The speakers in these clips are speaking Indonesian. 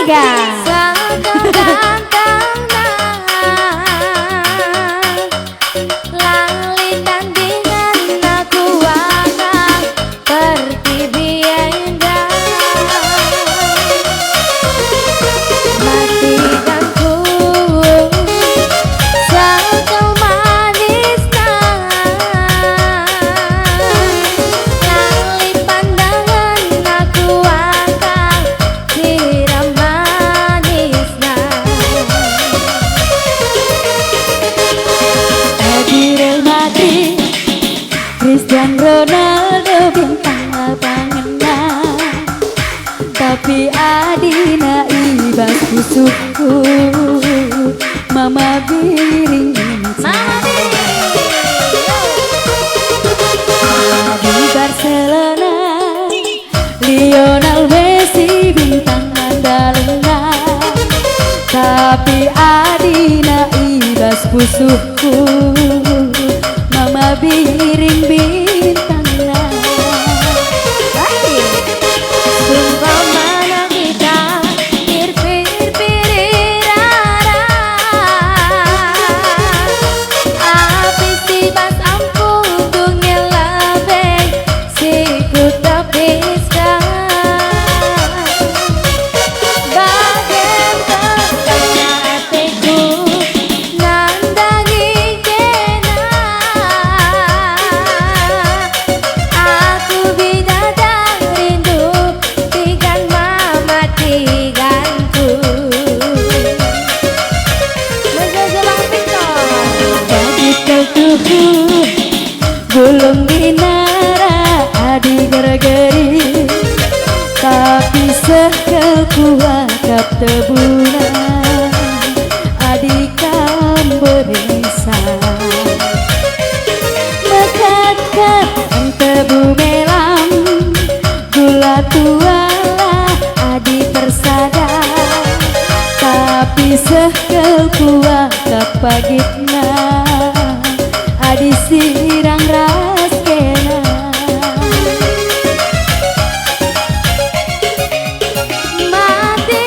Salatiga. Cristiano Ronaldo bintang lapangan, tapi adina ibas kusukku mama biring. Di Barcelona Lionel Messi bintang andalena, tapi adina ibas kusukku mama biring bintangna. Sumpah mana kita pir-pir-pirirara, abis tibas ampun tungel labeng si ku tapiskan. Bagen tengahnya hatiku nandangi kena, aku bidadari rindu tigan mama tiganku. Menjelang pingkong Bagi keltuhu belum dinara adi gergeri, tapi sekel kuakap tebuna adi kam berisa. Mekat-kat tebu melam gula tuala adi persada, tapi sekel kuakap pagitna adi sirang raskena.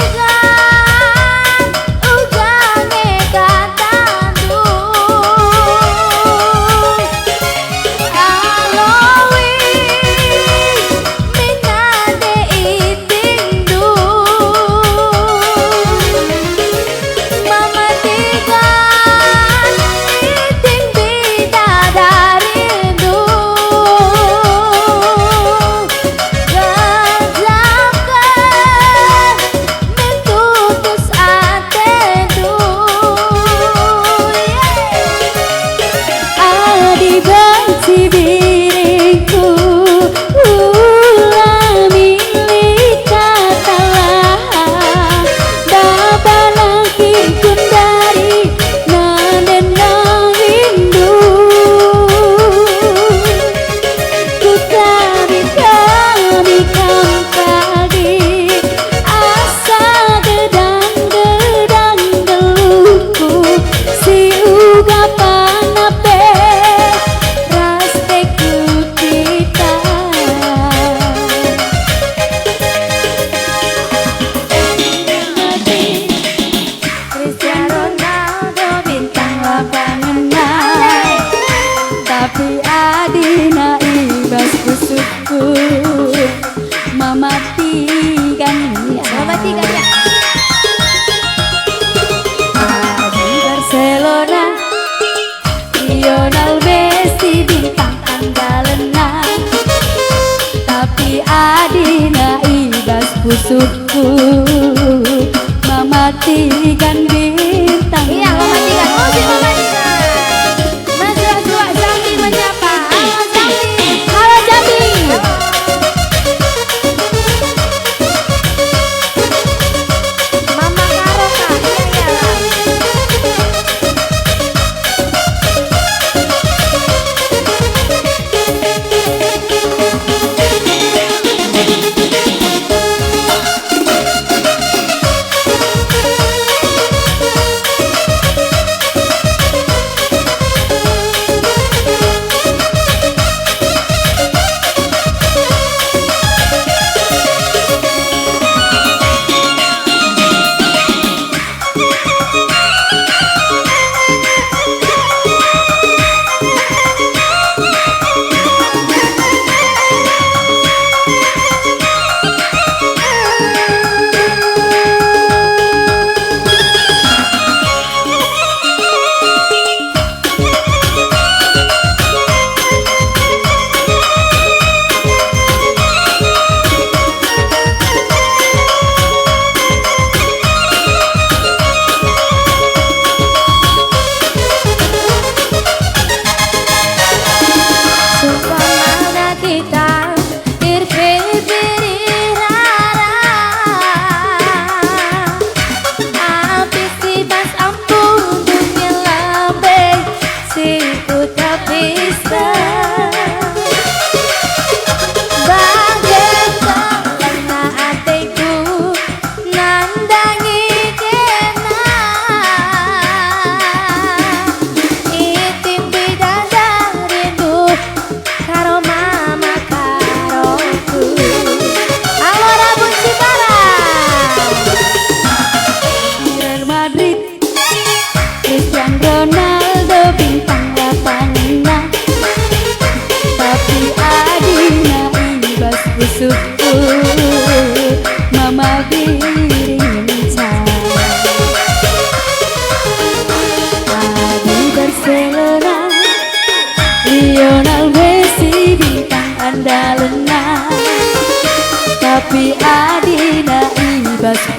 matikan ujange katandu, alowi minade itindu, mamatikan iting bidadarindu, gajapkan mentutus atendu. Adi banci diriku ulah milik katalah, babalaki kundari naden rindu, ku tabi kam pagi asa gedang geluku si uga panape rasteku kita. Cristiano Ronaldo bintang lapangan, Tapi adina ibas kusukku mama tigan ya. mamatikan ya. Di Barcelona Lionel Messi bintang andalena, tapi adina ibas kusukku mama tigan bintang. Iya, mamatikan musik mamatikan. Mas Joshua Jambi menyapa. Halo Jambi. Halo Jambi. Mama Karoka. Iya ya.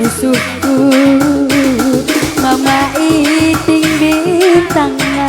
pusuku Mama Iting bintangnya